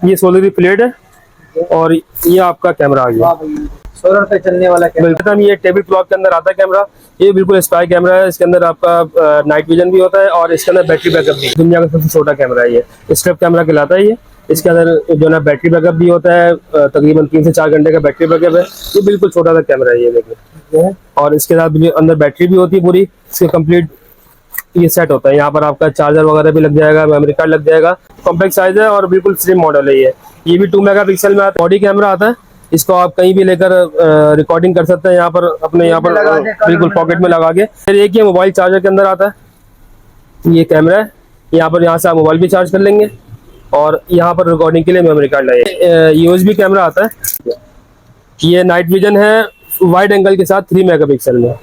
ये सोलर की प्लेट है और ये आपका कैमरा आ गया, सोलर पे चलने वाला कैमरा। ये टेबल क्लॉक के अंदर आता है कैमरा। ये बिल्कुल स्पाई कैमरा है, इसके अंदर आपका नाइट विजन भी होता है और इसके अंदर बैटरी बैकअप भी। दुनिया का सबसे छोटा कैमरा है ये, स्ट्रिप कैमरा कहलाता है ये। इसके अंदर जो ना बैटरी बैकअप भी होता है, तकरीबन 3 से 4 घंटे का बैटरी बैकअप है। ये बिल्कुल छोटा सा कैमरा है ये देखिए, और इसके साथ अंदर बैटरी भी होती है पूरी, इसके कंप्लीट ये सेट होता है। यहाँ पर आपका चार्जर वगैरह भी लग जाएगा, मेमोरी कार्ड लग जाएगा। कॉम्पैक्ट साइज है और बिल्कुल स्लिम मॉडल है ये भी 2 मेगापिक्सल में आता है। बॉडी कैमरा आता है, इसको आप कहीं भी लेकर रिकॉर्डिंग कर सकते हैं, यहाँ पर अपने यहाँ पर बिल्कुल पॉकेट में लगा के। फिर एक ये मोबाइल चार्जर के अंदर आता है, ये कैमरा है, यहाँ से आप मोबाइल भी चार्ज कर लेंगे और यहाँ पर रिकॉर्डिंग के लिए मेमोरी कार्ड लगे। यूएसबी कैमरा आता है, ये नाइट विजन है वाइड एंगल के साथ 3 मेगापिक्सल में।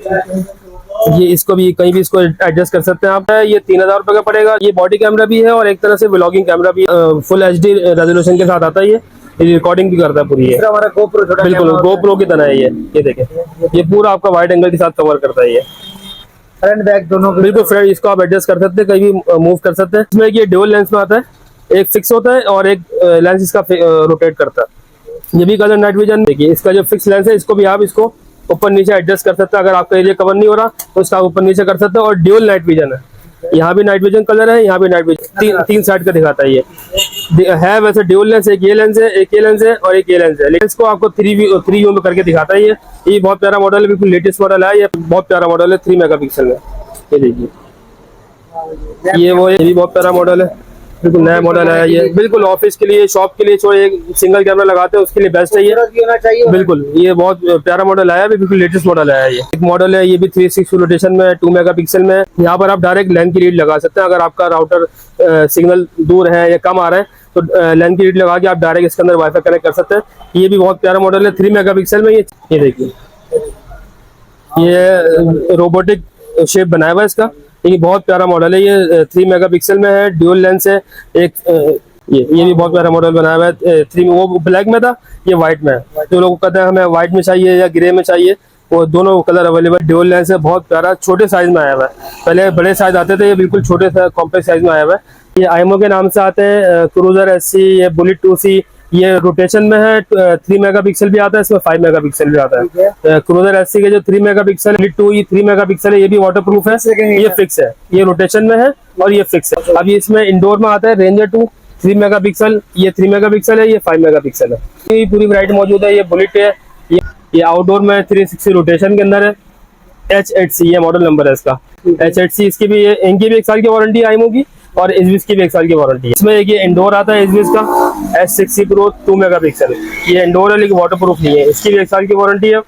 ये इसको भी कहीं भी इसको एडजस्ट कर सकते हैं आप। ये 3000 रुपए का पड़ेगा। ये बॉडी कैमरा भी है और एक तरह से व्लॉगिंग कैमरा भी, फुल HD रेजोल्यूशन के साथ आता है। ये रिकॉर्डिंग भी करता है पूरी, ये हमारा GoPro बिल्कुल GoPro की तरह है ये देखें, ये पूरा आपका वाइड एंगल के साथ कवर करता है। ये फ्रंट बैक दोनों बिल्कुल फ्रंट, इसको आप एडजस्ट कर सकते हैं, कहीं भी मूव कर सकते हैं। इसमें ये ड्यूल लेंस में आता है, एक फिक्स होता है और एक लेंस इसका रोटेट करता है। ये भी कलर नाइट विजन। देखिए इसका जो फिक्स लेंस है, इसको भी आप इसको ऊपर नीचे एडजस्ट कर सकते हैं। अगर आपका एरिया कवर नहीं हो रहा तो इसका ऊपर नीचे कर सकते हैं। और ड्यूल नाइट विजन है, यहाँ भी नाइट विजन कलर है, यहाँ भी नाइट विजन, तीन साइड का दिखाता है। ये है वैसे ड्यूल लेंस, एक ये लेंस है, एक ये लेंस है और एक ये लेंस है, लेकिन इसको आपको 3 व्यू में करके दिखाता है। ये बहुत प्यारा मॉडल है, बिल्कुल लेटेस्ट मॉडल है। ये बहुत प्यारा मॉडल है 3 मेगापिक्सल में। ये देखिए ये भी बहुत प्यारा मॉडल है, बिल्कुल नया मॉडल है। ये बिल्कुल ऑफिस के लिए, शॉप के लिए जो एक सिंगल कैमरा लगाते हैं उसके लिए बेस्ट है ये। बिल्कुल ये बहुत प्यारा मॉडल आया है, बिल्कुल लेटेस्ट मॉडल आया है। ये एक मॉडल है, ये भी 360 रोटेशन में 2 मेगापिक्सल में। यहाँ पर आप डायरेक्ट लैन की लीड लगा सकते हैं। अगर आपका राउटर सिग्नल दूर है या कम आ रहा है तो लैन की लीड लगा के आप डायरेक्ट इसके अंदर वाईफाई कनेक्ट कर सकते हैं। ये भी बहुत प्यारा मॉडल है 3 मेगापिक्सल में। ये देखिए ये रोबोटिक शेप बनाया हुआ है इसका। ये बहुत प्यारा मॉडल है, ये 3 मेगापिक्सल में है, ड्यूल लेंस है। एक ये भी बहुत प्यारा मॉडल बनाया हुआ है। 3 वो ब्लैक में था, ये व्हाइट में है। जो लोग कहते हैं हमें व्हाइट में चाहिए या ग्रे में चाहिए, वो दोनों कलर अवेलेबल। ड्यूल लेंस है, बहुत प्यारा, छोटे साइज में आया हुआ है। पहले बड़े साइज आते थे, ये बिल्कुल छोटे कॉम्पैक्ट साइज में आया हुआ है। ये आईएमओ के नाम से आते हैं, क्रूजर SC, ये बुलेट 2C। ये रोटेशन में है, 3 मेगापिक्सल भी आता है, इसमें 5 मेगापिक्सल भी आता है। क्रूजर SC के जो 3 मेगापिक्सल, बुलेट 2 ये 3 मेगापिक्सल है, ये भी वाटर प्रूफ है, ये फिक्स है। ये रोटेशन में है और ये फिक्स है। अब ये इसमें इंडोर में आता है रेंजर 2 3 मेगापिक्सल, ये 3 मेगापिक्सल है, ये 5 मेगापिक्सल है। ये पूरी वैरायटी मौजूद है। ये बुलेट है, ये आउटडोर में 360 रोटेशन के अंदर है। H8C ये मॉडल नंबर है इसका, H8C। इसकी भी इनकी भी 1 साल की वारंटी है आईएमओ की, और एसबीएस की भी 1 साल की वारंटी है। इसमें ये इंडोर आता है एसबीएस का S60 Pro 2 मेगापिक्सल। ये इंडोर है लेकिन वाटर प्रूफ नहीं है, इसकी भी 1 साल की वारंटी है।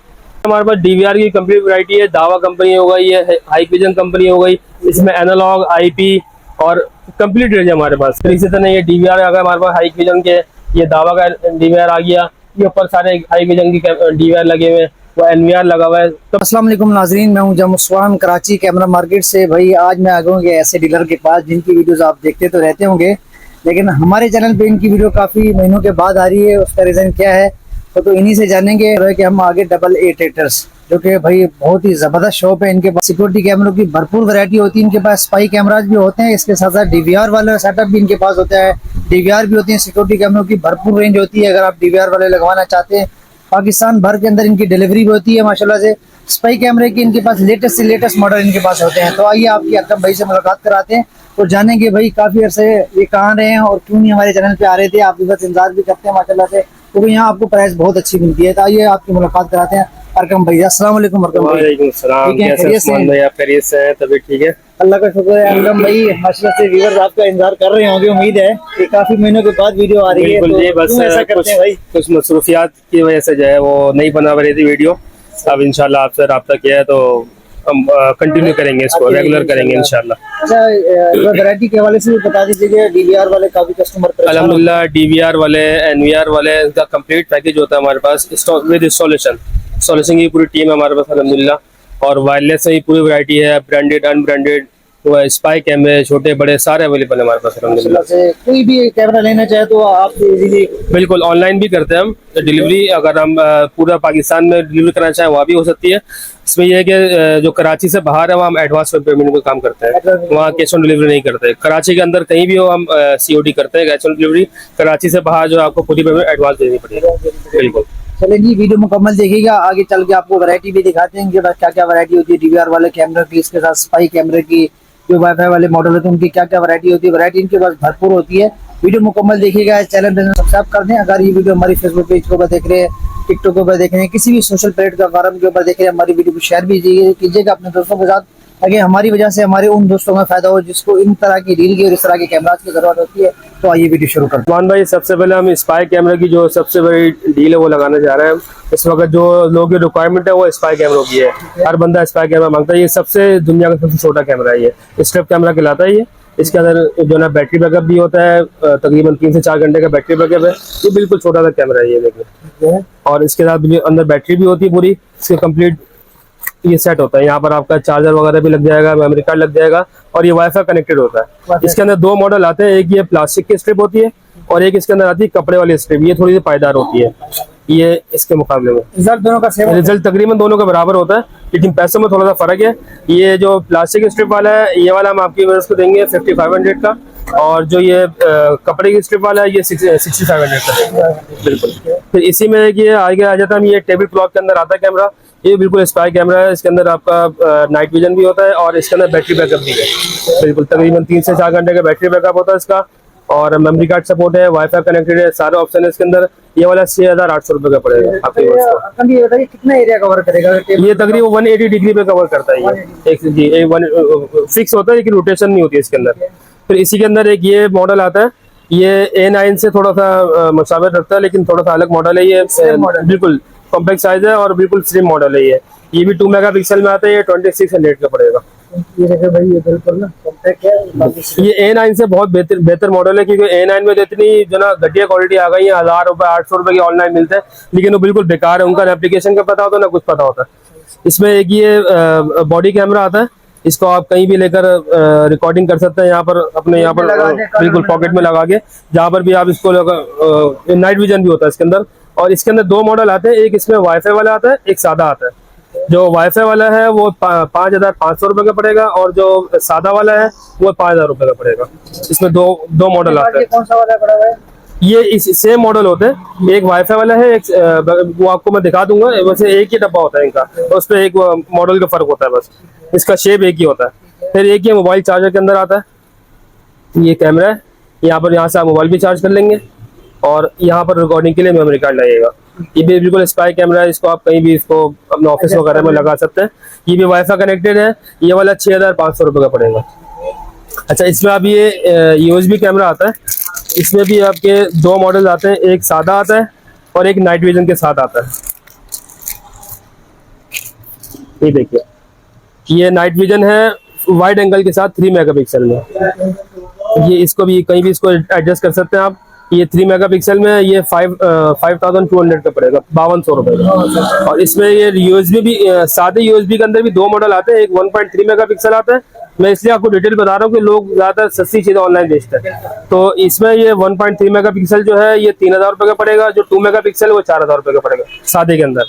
हमारे पास DVR की कंप्लीट वैरायटी है। दावा कंपनी हो गई, ये हाइविजन कंपनी हो गई, इसमें एनालॉग, IP और कंप्लीट रेंज है हमारे पास। इसी तरह ये DVR आ गया हमारे पास हाइविजन के, ये दावा का DVR आ गया। ये ऊपर सारे हाइविजन की DVR लगे हुए, वो NVR लगा हुआ है। तो अस्सलाम वालेकुम नाजरीन, मैं हूं जमुस्वान कराची कैमरा मार्केट से। भाई आज मैं आ गया हूँ ऐसे डीलर के पास जिनकी वीडियोस आप देखते तो रहते होंगे, लेकिन हमारे चैनल पे इनकी वीडियो काफ़ी महीनों के बाद आ रही है। उसका रीज़न क्या है तो इन्हीं से जानेंगे कि हम आगे AA ट्रैक्टर्स, जो कि भाई बहुत ही ज़बरदस्त शॉप है। इनके पास सिक्योरिटी कैमरों की भरपूर वैरायटी होती है। इनके पास स्पाई कैमराज भी होते हैं, इसके साथ साथ DVR वाला सेटअप भी इनके पास होता है। DVR भी होती है, सिक्योरिटी कैमरों की भरपूर रेंज होती है। अगर आप DVR वाले लगवाना चाहते हैं, पाकिस्तान भर के अंदर इनकी डिलीवरी भी होती है माशाल्लाह से। स्पाई कैमरे की इनके पास लेटेस्ट से लेटेस्ट मॉडल इनके पास होते हैं। तो आइए आपकी अकरम भाई से मुलाकात कराते हैं तो जानेंगे भाई काफ़ी अर्से ये कहाँ रहे हैं और क्यों नहीं हमारे चैनल पे आ रहे थे। आप भी बस इंतजार भी करते हैं माशाल्लाह से, क्योंकि यहाँ आपको प्राइस बहुत अच्छी मिलती है। तो आइए आपकी मुलाकात कराते हैं। अरकम भाई अस्सलाम वालेकुम। वालेकुम सलाम, कैसे हैं आप? खैरियत से हैं? तबीयत ठीक है? अल्लाह का शुक्र है। अरकम भाई माशाल्लाह से व्यूअर्स आपका इंतजार कर रहे होंगे, उम्मीद है कि काफी महीनों के बाद वीडियो आ रही है। तो ये बस ऐसा करते हैं भाई, कुछ मसरूफियात की वजह से जो है वो नहीं बना रही थी वीडियो। अब इंशाल्लाह आपसे रब्ता किया है तो हम कंटिन्यू करेंगे, इसको रेगुलर करेंगे इंशाल्लाह। अच्छा वैरायटी के हवाले से भी बता दीजिए। DVR वाले काफी कस्टमर अल्हम्दुलिल्लाह DVR वाले, NVR वाले का कंप्लीट पैकेज होता है हमारे पास विद इंस्टॉलेशन की पूरी टीम है हमारे पास अल्हम्दुलिल्लाह। और वायरलेस में पूरी वैरायटी है, ब्रांडेड अनब्रांडेड, स्पाई कैमरे छोटे बड़े सारे अवेलेबल है हमारे पास अल्हम्दुलिल्लाह। कोई भी कैमरा लेना चाहे तो आप इजीली बिल्कुल ऑनलाइन भी करते हैं हम डिलीवरी। अगर हम पूरा पाकिस्तान में डिलीवरी करना चाहें वहाँ भी हो सकती है। इसमें ये है कि जो कराची से बाहर है वहाँ हम एडवांस पेमेंट का काम करते हैं, वहाँ कैश ऑन डिलीवरी नहीं करते। कराची के अंदर कहीं भी हो हम COD करते हैं, कैश ऑन डिलीवरी। कराची से बाहर जो आपको पूरी पेमेंट एडवांस देनी पड़ेगी। बिल्कुल। चलिए जी, वीडियो मुकम्मल देखिएगा, आगे चल के आपको वैरायटी भी दिखाते हैं कि क्या क्या वैरायटी होती है DVR वाले कैमरे की, इसके साथ स्पाई कैमरे की, जो वाईफाई वाले मॉडल होते हैं उनकी क्या क्या वैरायटी होती है। वैरायटी इनके पास भरपूर होती है। वीडियो मुकम्मल देखिएगा, चैनल पे सब्सक्राइब कर दें। अगर ये वीडियो हमारी फेसबुक पेज के ऊपर देख रहे हैं, टिकटॉक के ऊपर देख रहे हैं, किसी भी सोशल प्लेटफॉर्म के ऊपर देख रहे हैं, हमारी वीडियो को शेयर भी कीजिएगा अपने दोस्तों के साथ, ताकि हमारी वजह से हमारे उन दोस्तों में फायदा हो जिसको इन तरह की रील की और इस तरह के कैमराज की जरूरत होती है। तो आइए वीडियो शुरू करते हैं। मान भाई, सबसे पहले हम स्पाई कैमरे की जो सबसे बड़ी डील है वो लगाना चाह रहे हैं। इस वक्त जो लोगों की रिक्वायरमेंट है वो स्पाई कैमरों की है। हर बंदा स्पाई कैमरा मांगता है। ये सबसे दुनिया का सबसे छोटा कैमरा है, ये स्ट्रिप कैमरा कहलाता है। ये इसके अंदर जो ना बैटरी बैकअप भी होता है, तकरीबन 3 से 4 घंटे का बैटरी बैकअप है। ये बिल्कुल छोटा सा कैमरा है, ये देखिए। और इसके साथ अंदर बैटरी भी होती है पूरी, इसके कंप्लीट ये सेट होता है। यहाँ पर आपका चार्जर वगैरह भी लग जाएगा, मेमोरी कार्ड लग जाएगा, और ये वाईफाई कनेक्टेड होता है। इसके अंदर 2 मॉडल आते हैं, एक ये प्लास्टिक की स्ट्रिप होती है और एक इसके अंदर आती है कपड़े वाली स्ट्रिप। ये थोड़ी सी पायदार होती है ये इसके मुकाबले में। रिजल्ट दोनों का सेम, रिजल्ट तकरीबन दोनों का बराबर होता है, लेकिन पैसों में थोड़ा सा फर्क है। ये जो प्लास्टिक स्ट्रिप वाला है, ये वाला हम आपकी व्यूअर्स को देंगे 5500 का, और जो ये कपड़े की स्ट्रिप वाला है ये 6500 का देंगे। बिल्कुल। फिर इसी में ये आगे आ जाता है, ये टेबल क्लॉक के अंदर आता है कैमरा। ये बिल्कुल स्पाई कैमरा है। इसके अंदर आपका नाइट विजन भी होता है और इसके अंदर बैटरी बैकअप भी है। बिल्कुल, तकरीबन 3 से 4 घंटे का बैटरी बैकअप होता है इसका, और मेमोरी कार्ड सपोर्ट है, वाईफाई कनेक्टेड है, सारे ऑप्शन है इसके अंदर। ये वाला 6800 रुपए का पड़ेगा आपके पास। ये बताइए कितना एरिया कवर करेगा? ये तकरीबन 180 डिग्री पे कवर करता है। ये एक जी फिक्स होता है, लेकिन रोटेशन नहीं होती है इसके अंदर। फिर इसी के अंदर एक ये मॉडल आता है, ये A9 से थोड़ा सा मुशाबिह रखता है, लेकिन थोड़ा सा अलग मॉडल है ये। बिल्कुल कॉम्पैक्ट साइज है और बिल्कुल स्लिम मॉडल है ये भी 2 मेगापिक्सल में आता है। ये 2600 का पड़ेगा। ये देखिए भाई, ये बिल्कुल ना कॉम्पैक्ट है। ये A9 से बहुत बेहतर मॉडल है, क्योंकि A9 में तो इतनी जो ना घटिया क्वालिटी आ गई है, 1000 रुपए 800 रुपए की ऑनलाइन मिलते हैं, लेकिन वो बिल्कुल बेकार है। उनका ना एप्लीकेशन का पता होता ना कुछ पता होता। इसमें एक ये बॉडी कैमरा आता है, इसको आप कहीं भी लेकर रिकॉर्डिंग कर सकते हैं। यहाँ पर अपने यहाँ पर बिल्कुल पॉकेट में लगा के, जहाँ पर भी आप इसको नाइट विजन भी होता है इसके अंदर। और इसके अंदर 2 मॉडल आते हैं, एक इसमें वाईफाई वाला आता है, एक सादा आता है। जो वाईफाई वाला है वो 5500 रुपए का पड़ेगा, और जो सादा वाला है वो 5000 रुपए का पड़ेगा। इसमें दो मॉडल आते हैं। कौन सा वाला पड़ा हुआ है? ये इस सेम मॉडल होते हैं, एक वाईफाई वाला है, एक वो आपको मैं दिखा दूंगा। वैसे एक ही डब्बा होता है इनका, उस पर एक मॉडल का फर्क होता है बस, इसका शेप एक ही होता है। फिर एक ये मोबाइल चार्जर के अंदर आता है। ये कैमरा है, यहाँ से आप मोबाइल भी चार्ज कर लेंगे, और यहाँ पर रिकॉर्डिंग के लिए मेमोरी कार्ड लगेगा। ये भी बिल्कुल स्पाई कैमरा है, इसको आप कहीं भी इसको अपने ऑफिस वगैरह में लगा सकते हैं। ये भी वाईफाई कनेक्टेड है। ये वाला 6500 रुपए का पड़ेगा। अच्छा, इसमें अब ये USB कैमरा आता है। इसमें भी आपके 2 मॉडल आते हैं, एक सादा आता है और एक नाइट विजन के साथ आता है। ये देखिए, ये नाइट विजन है वाइड एंगल के साथ 3 मेगापिक्सल में। ये इसको भी कहीं भी इसको एडजस्ट कर सकते हैं आप। ये 3 मेगापिक्सल में ये 5200 का पड़ेगा, 5200 रुपए का। और इसमें ये USB भी, सादे USB के अंदर भी 2 मॉडल आते हैं, एक 1.3 मेगापिक्सल आता है। मैं इसलिए आपको डिटेल बता रहा हूँ कि लोग ज्यादातर सस्ती चीजें ऑनलाइन बेचते हैं। तो इसमें ये 1.3 मेगापिक्सल जो है ये 3000 रुपए का पड़ेगा, जो 2 मेगापिक्सल वो 4000 रुपए का पड़ेगा सादे के अंदर।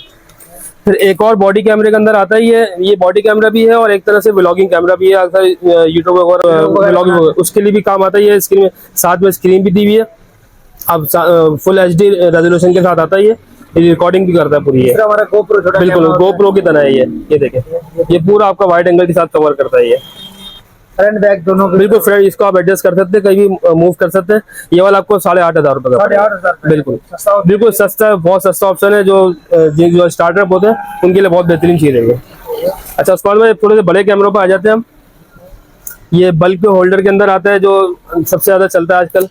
फिर एक और बॉडी कैमरे के अंदर आता है, ये बॉडी कैमरा भी है और एक तरह से व्लॉगिंग कैमरा भी है। अक्सर यूट्यूब वगैरह व्लॉगिंग उसके लिए भी काम आता है। ये स्क्रीन में साथ में स्क्रीन भी दी हुई है, अब फुल HD रेजोल्यूशन के साथ आता है। ये रिकॉर्डिंग भी करता है पूरी। ये हमारा GoPro छोटा, बिल्कुल GoPro की तरह है ये देखें, ये पूरा आपका वाइड एंगल के साथ कवर करता है। ये फ्रंट बैक दोनों बिल्कुल फ्रंट, इसको आप एडजस्ट कर सकते हैं, कहीं भी मूव कर सकते हैं। ये वाला आपको 8500 रुपए का। 8500 बिल्कुल सस्ता, बहुत सस्ता ऑप्शन है। जो स्टार्टअप होते हैं उनके लिए बहुत बेहतरीन चीज है ये। अच्छा, उसके बाद में थोड़े से बड़े कैमरों पर आ जाते हैं हम। ये बल्क होल्डर के अंदर आता है, जो सबसे ज्यादा चलता है आजकल।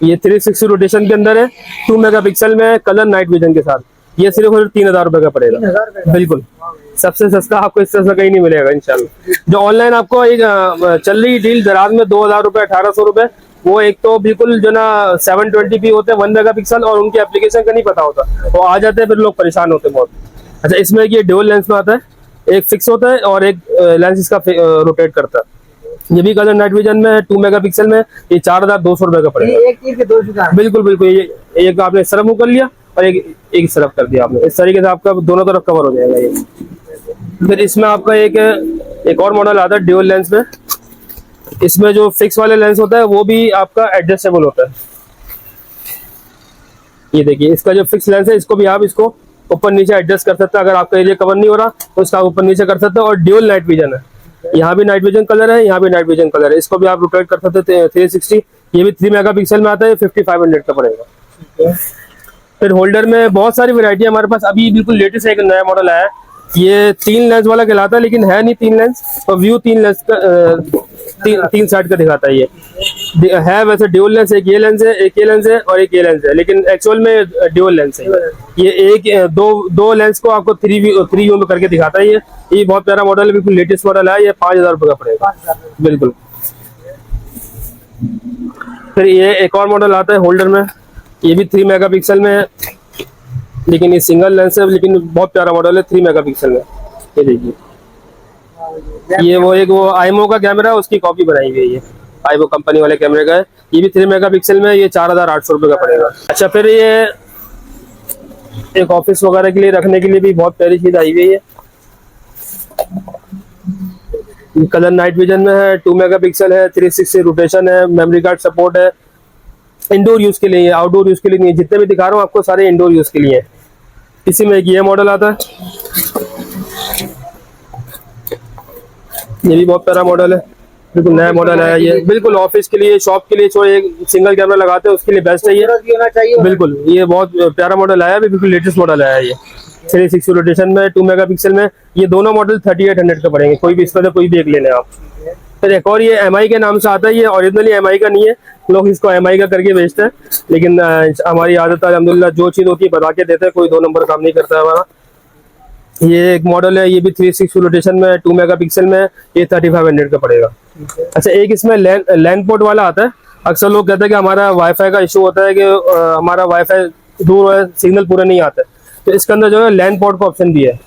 ये 360 रोटेशन के अंदर है, 2 मेगापिक्सल में, कलर नाइट विजन के साथ। ये सिर्फ 3000 रुपए का पड़ेगा। 3000 रुपए? बिल्कुल, सबसे सस्ता आपको इस तरह से कहीं नहीं मिलेगा इंशाल्लाह। जो ऑनलाइन आपको एक चल रही डील दराज में 2000 रुपए 1800 रुपए, वो एक तो बिल्कुल जो ना 720p होते हैं 1 मेगापिक्सल, और उनकी एप्लीकेशन का नहीं पता होता, वो आ जाते हैं, फिर लोग परेशान होते हैं बहुत। अच्छा, इसमें ये ड्यूल लेंस में आता है, एक फिक्स होता है और एक लेंस इसका रोटेट करता है। ये भी कलर नाइट विजन में है, 2 मेगापिक्सल में, ये 4200 रुपए का पड़ेगा। एक तीर के दो शिकार। बिल्कुल बिल्कुल, ये एक आपने सरफ मुंह कर लिया और एक सरफ कर दिया आपने, इस तरीके से आपका दोनों तरफ कवर हो जाएगा ये। फिर इसमें आपका एक और मॉडल आता है ड्यूल लेंस में। इसमें जो फिक्स वाले लेंस होता है वो भी आपका एडजस्टेबल होता है। ये देखिए, इसका जो फिक्स लेंस है इसको भी आप इसको ऊपर नीचे एडजस्ट कर सकते हैं। अगर आपका एरिया कवर नहीं हो रहा तो इसका ऊपर नीचे कर सकते हैं। और ड्यूल नाइट विजन है, यहाँ भी नाइट विजन कलर है, यहाँ भी नाइट विजन कलर है, इसको भी आप रोटेट कर सकते हैं 360। ये भी 3 मेगापिक्सल में आता है, 5500 का पड़ेगा। फिर होल्डर में बहुत सारी वैरायटी है हमारे पास। अभी बिल्कुल लेटेस्ट एक नया मॉडल आया है, ये 3 लेंस वाला कहलाता है, लेकिन है नहीं 3 लेंस, और व्यू 3 लेंस का 3 साइड का दिखाता है। ये है वैसे ड्यूल लेंस, एक ये लेंस है, एक ये लेंस है और एक ये लेंस है, लेकिन एक्चुअल में ड्यूल लेंस है। ये दो लेंस को आपको 3 व्यू में करके दिखाता है। ये बहुत प्यारा मॉडल है, बिल्कुल लेटेस्ट मॉडल है। ये 5000 रुपए का पड़ेगा बिल्कुल। फिर ये एक और मॉडल आता है होल्डर में, ये भी 3 मेगापिक्सल में है, लेकिन ये सिंगल लेंस है, लेकिन बहुत प्यारा मॉडल है 3 मेगापिक्सल में। ये देखिए, ये वो आईमो का कैमरा है, उसकी कॉपी बनाई हुई है। ये आईमो कंपनी वाले कैमरे का है, ये भी 3 मेगापिक्सल में, ये 4800 रुपए का पड़ेगा। अच्छा, फिर ये एक ऑफिस वगैरह के लिए रखने के लिए भी बहुत प्यारी चीज आई हुई है। कलर नाइट विजन में है, 2 मेगापिक्सल है, 360 रोटेशन है, मेमोरी कार्ड सपोर्ट है। इंडोर यूज के लिए, आउटडोर यूज के लिए नहीं, जितने भी दिखा रहा हूँ आपको सारे इंडोर यूज के लिए है। इसी में एक ये मॉडल आता है, ये भी बहुत प्यारा मॉडल है, बिल्कुल नया मॉडल है। ये बिल्कुल ऑफिस के लिए, शॉप के लिए, जो एक सिंगल कैमरा लगाते हैं उसके लिए बेस्ट है ये। बिल्कुल ये बहुत प्यारा मॉडल आया है, बिल्कुल लेटेस्ट मॉडल आया है ये 360 रोटेशन में, 2 मेगापिक्सल में। ये दोनों मॉडल 3800 का पड़ेंगे, कोई भी इसमें से कोई भी एक ले लें आप। फिर एक और ये MI के नाम से आता है, ये ओरिजिनली MI का नहीं है, लोग इसको MI का करके बेचते हैं, लेकिन हमारी आदत है अल्हम्दुलिल्लाह, जो चीज़ होती है बता के देते हैं, कोई 2 नंबर काम नहीं करता है हमारा। ये एक मॉडल है, ये भी 360 रोटेशन में, 2 मेगापिक्सल में, ये 3500 का पड़ेगा। अच्छा, एक इसमें लैंड पोर्ट वाला आता है। अक्सर लोग कहते हैं कि हमारा वाईफाई का इशू होता है कि हमारा वाईफाई दूर है, सिग्नल पूरा नहीं आता है, तो इसके अंदर जो है लैंड पोर्ट का ऑप्शन भी है।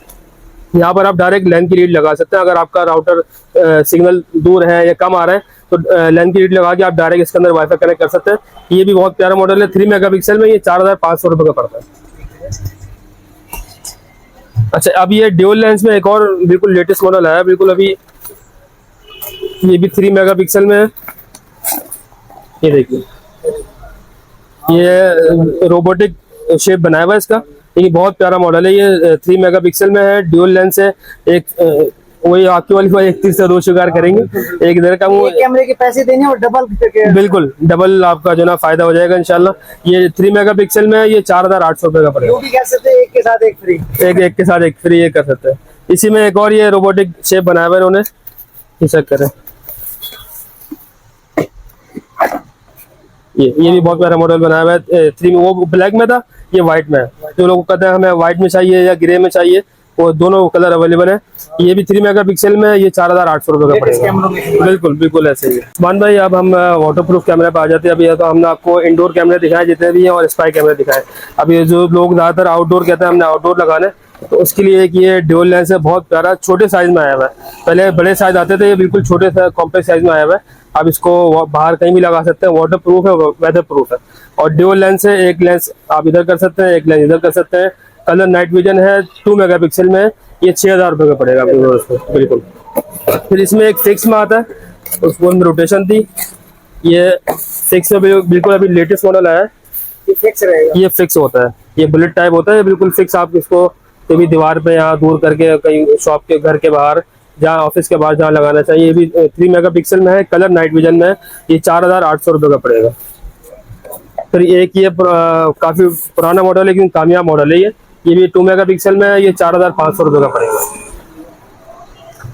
यहाँ पर आप डायरेक्ट लैन की लीड लगा सकते हैं। अगर आपका राउटर सिग्नल दूर है या कम आ रहा है तो लैन की लीड लगा के आप डायरेक्ट इसके अंदर वाईफाई कनेक्ट कर सकते हैं। ये भी बहुत प्यारा मॉडल है, 3 मेगापिक्सल में, ये 4500 रुपए का पड़ता है। अच्छा, अब ये ड्यूल लेंस में एक और बिल्कुल लेटेस्ट मॉडल आया, बिल्कुल अभी, ये भी 3 मेगापिक्सल में है। ये देखिए, ये रोबोटिक शेप बनाया हुआ है इसका, ये बहुत प्यारा मॉडल है। ये 3 मेगापिक्सल में है, ड्यूल लेंस है। एक वही आपकी वाली एक तीर से 2 शिकार करेंगे, एक इधर का मुंह, कैमरे के पैसे देने और डबल बिल्कुल डबल आपका जो ना फायदा हो जाएगा इंशाल्लाह। ये 3 मेगापिक्सल में है, ये 4800 रुपए का पड़ेगा। भी कह सकते हैं, एक के साथ एक फ्री, एक के साथ एक फ्री, ये कर सकते हैं। इसी में एक और ये रोबोटिक शेप बनाया हुआ है इन्होंने, ये चेक करें। ये भी बहुत प्यारा मॉडल बनाया हुआ है। 3 वो ब्लैक में था, ये व्हाइट में है। जो लोग कहते हैं हमें व्हाइट में चाहिए या ग्रे में चाहिए, वो दोनों कलर अवेलेबल है। ये भी 3 मेगापिक्सल में, ये 4800 रुपए का पड़ेगा। बिल्कुल बिल्कुल ऐसे ही है। उस्मान भाई, अब हम वाटर प्रूफ कैमरे पे आ जाते हैं। अभी तो हमने आपको इंडोर कैमरे दिखाए जितने भी हैं, और स्पाई कैमरे दिखाए। अभी जो लोग ज्यादातर आउटडोर कहते हैं हमने आउटडोर लगाने, तो उसके लिए एक ये ड्यूल लेंस है, बहुत प्यारा, छोटे साइज में आया हुआ है। पहले बड़े साइज आते थे, ये बिल्कुल छोटे कॉम्पैक्ट साइज में आया हुआ है। आप इसको बाहर कहीं भी लगा सकते हैं, वाटर प्रूफ है, वेदर प्रूफ है। और ड्यूल लेंस है, एक लेंस आप इधर कर सकते हैं, एक लेंस इधर कर सकते हैं। कलर नाइट विजन है, 2 मेगापिक्सल में, ये 6000 रुपए का पड़ेगा बिल्कुल। फिर इसमें एक फिक्स में आता है, उसको रोटेशन थी, ये फिक्स में बिल्कुल अभी लेटेस्ट मॉडल आया है। ये फिक्स रहेगा, ये फिक्स होता है, ये बुलेट टाइप होता है, बिल्कुल फिक्स। आप इसको कभी दीवार पे या दूर करके कहीं शॉप के घर के बाहर, जहाँ ऑफिस के बाहर जहाँ लगाना चाहिए। ये भी 3 मेगापिक्सल में है, कलर नाइट विजन में है, ये 4800 रुपए का पड़ेगा। फिर एक ये काफी पुराना मॉडल है लेकिन कामयाब मॉडल है, ये भी 2 मेगापिक्सल में है, ये 4500 रुपए का पड़ेगा।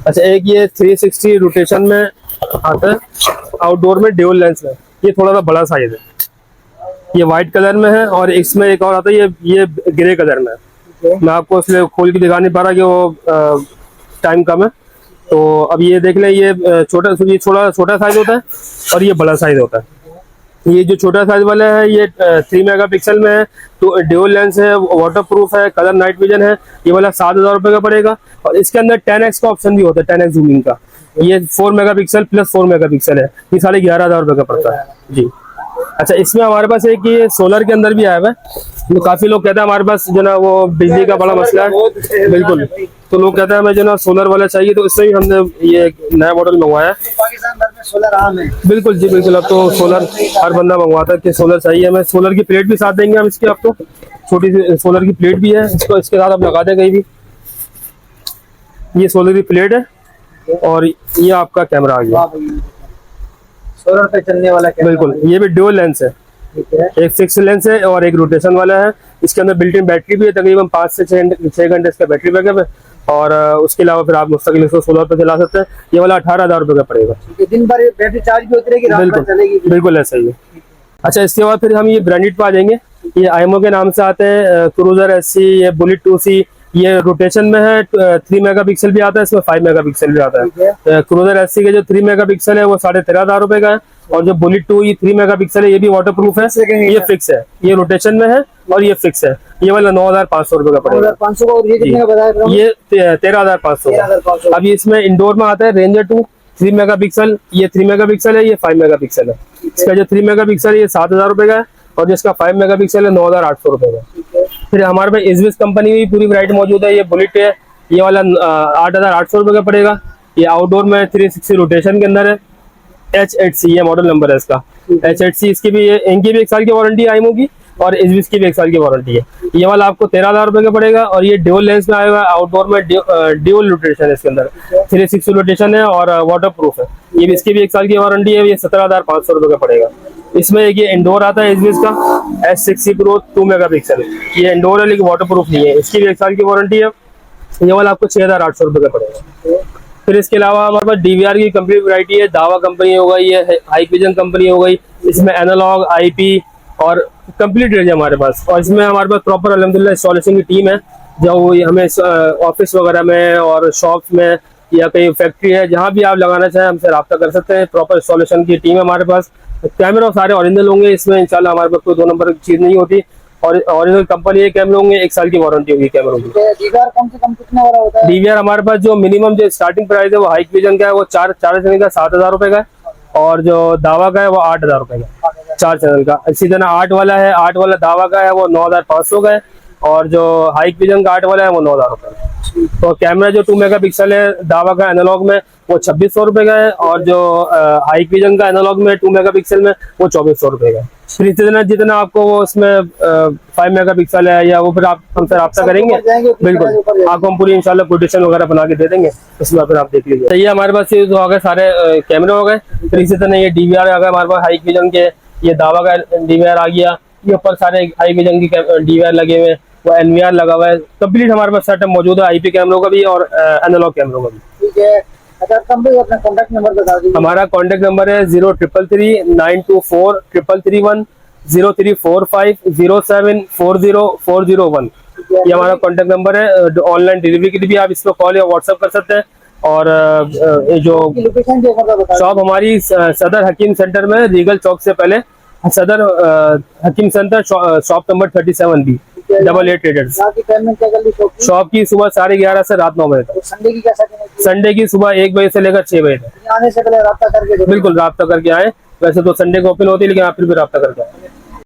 अच्छा, एक ये 360 रोटेशन में आता है, आउटडोर में, ड्यूल लेंस में, ये थोड़ा सा बड़ा साइज है, ये व्हाइट कलर में है। और इसमें एक और आता है, ये ग्रे कलर में है। मैं आपको इसलिए खोल के दिखा नहीं पा रहा कि वो टाइम कम है, तो अब ये देख लें। ये छोटा साइज होता है और ये बड़ा साइज होता है। ये जो छोटा साइज वाला है, ये 3 मेगापिक्सल में है, तो ड्यूल लेंस है, वाटर प्रूफ है, कलर नाइट विजन है। ये वाला 7000 रुपए का पड़ेगा। और इसके अंदर 10x का ऑप्शन भी होता है, 10x जूमिंग का। ये 4 मेगापिक्सल प्लस 4 मेगापिक्सल है, ये 11,500 रुपये का पड़ता है जी। अच्छा, इसमें हमारे पास एक ये सोलर के अंदर भी आया हुआ है। तो काफी लोग कहते हैं हमारे पास जो ना वो बिजली का बड़ा मसला है, बिल्कुल, तो लोग कहते हैं हमें जो ना सोलर वाला चाहिए, तो इससे ही हमने ये एक नया मॉडल मंगवाया है। पाकिस्तान भर में सोलर आम है। बिल्कुल जी, बिल्कुल, अब तो सोलर हर बंदा मंगवाता है कि सोलर चाहिए हमें। सोलर की प्लेट भी साथ देंगे हम इसकी, आपको छोटी सी सोलर की प्लेट भी है, इसको इसके साथ आप लगा दें कहीं भी। ये सोलर की प्लेट है और ये आपका कैमरा आ गया, सोलर पे चलने वाला कैमरा। बिल्कुल। ये भी ड्यूल लेंस है, ठीक है। एक फिक्स लेंस है और एक रोटेशन वाला है। इसके अंदर बिल्ट इन बैटरी भी है, तकरीबन 5 से 6 घंटे इसका बैटरी बैकअप है। और उसके अलावा फिर आप मुस्तकिल इसको सोलर पर चला सकते हैं। ये वाला 18,000 रुपये का पड़ेगा। दिन भर बैटरी चार्ज भी होती रहेगी, रात भर चलेगी। बिल्कुल ऐसा ही है। अच्छा, इसके बाद फिर हम ये ब्रांडेड पे आ जाएंगे। ये आईएमओ के नाम से आते हैं, क्रूजर SC, ये बुलेट 2C। ये रोटेशन में है, 3 मेगापिक्सल भी आता है, इसमें 5 मेगापिक्सल भी आता है। क्रूजर SC के जो 3 मेगापिक्सल है वो 13,500 रुपये का है। और जो बुलेट 2 ये 3 मेगापिक्सल है, ये भी वाटर प्रूफ है, ये फिक्स है, ये रोटेशन में है और ये फिक्स है। ये वाला 9,500 रुपये का पड़ेगा। 500 का। और ये कितने का बताया? ये 13,500 का। अब ये इसमें इंडोर में आता है रेंजर 2 3 मेगापिक्सल, ये 3 मेगापिक्सल है, ये 5 मेगापिक्सल है। इसका जो 3 मेगापिक्सल है ये 7,000 रुपये का है और जिसका 5 मेगापिक्सल है 9,800 रुपये का। फिर हमारे पास इजविस कंपनी की पूरी वैरायटी मौजूद है। ये बुलेट है, ये वाला 8,800 रुपये का पड़ेगा। ये आउटडोर में 360 रोटेशन के अंदर है। H8C ये मॉडल नंबर है इसका, H8C। इसकी भी इनकी भी 1 साल की वारंटी है आईएमओ की, और इजविस की भी 1 साल की वारंटी है। ये वाला आपको 13,000 रुपये का पड़ेगा। और ये ड्यूल लेंस में आया हुआ है, आउटडोर में ड्यूल रोटेशन है इसके अंदर, 360 रोटेशन है और वाटर प्रूफ है। ये भी इसकी भी 1 साल की वारंटी है। ये 17,500 रुपये का पड़ेगा। इसमें एक ये इंडोर आता है इजविस का S60 Pro 2 मेगापिक्सल, ये इंडोर है लेकिन वाटर प्रूफ नहीं है, इसकी भी 1 साल की वारंटी है। ये वाला आपको 6,800 रुपये का पड़ेगा। फिर इसके अलावा हमारे पास DVR की कंप्लीट वैरायटी है। दावा कंपनी हो गई, ये हाइविजन कंपनी हो गई, इसमें एनालॉग IP और कंप्लीट रेंज है हमारे पास। और इसमें हमारे पास प्रॉपर अल्हम्दुलिल्लाह इंस्टॉलेशन की टीम है, जो हमें ऑफिस वगैरह में और शॉप्स में या कहीं फैक्ट्री है, जहाँ भी आप लगाना चाहें हमसे रब्ता कर सकते हैं। प्रॉपर इंस्टॉलेशन की टीम है हमारे पास। कैमरा सारे ओरिजिनल होंगे, इसमें इंशाल्लाह हमारे पास कोई 2 नंबर की चीज़ नहीं होती। और ओरिजिनल कंपनी के कैमरे होंगे, 1 साल की वारंटी होगी कैमरों की। DVR कम से कम कितने वाला होता है? DVR हमारे पास जो मिनिमम जो स्टार्टिंग प्राइस है वो हाइविजन का है, वो 4 चैनल का 7,000 रुपये का है। और जो दावा का है वो 8,000 रुपये का 4 चैनल का। इसी तरह 8 वाला है, 8 वाला दावा का है वो 9,500 का है। और जो हाइविजन का 8 वाला है वो 9,000 रुपये का। तो कैमरा जो 2 मेगापिक्सल है दावा का एनालॉग में वो 2,600 रुपये का है। और जो हाइविजन का एनालॉग में 2 मेगापिक्सल में वो 2,400 रुपये का है। फिर जितना आपको वो उसमें 5 मेगापिक्सल है या वो फिर आप हमसे रब्ता करेंगे, बिल्कुल आपको हम पूरी इंशाल्लाह कोटेशन वगैरह बना के दे देंगे, उसमें फिर आप देख लीजिए। तो ये हमारे पास ये हो गए सारे कैमरे हो गए। फिर इसी तरह ये DVR आ गया हमारे पास हाइविजन के, ये दावा का DVR आ गया। ये ऊपर सारे हाइविजन की DVR लगे हुए, वो NVR लगा हुआ है। कंप्लीट हमारे पास सेटअप मौजूद है, IP कैमरों का भी और एनालॉग कैमरों का भी। ठीक है। अच्छा, अपना कॉन्टैक्ट नंबर बता दीजिए। हमारा कॉन्टैक्ट नंबर है 0333 924 333 0345 0740 ये हमारा कॉन्टैक्ट नंबर है। ऑनलाइन डिलीवरी के लिए भी आप इस पर कॉल या व्हाट्सएप कर सकते हैं। और जो लोकेशन शॉप हमारी सदर हकीम सेंटर में, रीगल चौक से पहले Sadar Hakim centre, shop number 37B 88 traders. Shop की सुबह 11:30 से रात 9 बजे तक। संडे की कैसा? संडे की सुबह 1 बजे से लेकर 6 बजे तक। आने से पहले रब्ता करके, बिल्कुल रब्ता करके आए। वैसे तो संडे को ओपन होती है लेकिन आप फिर भी रब्ता करके आए।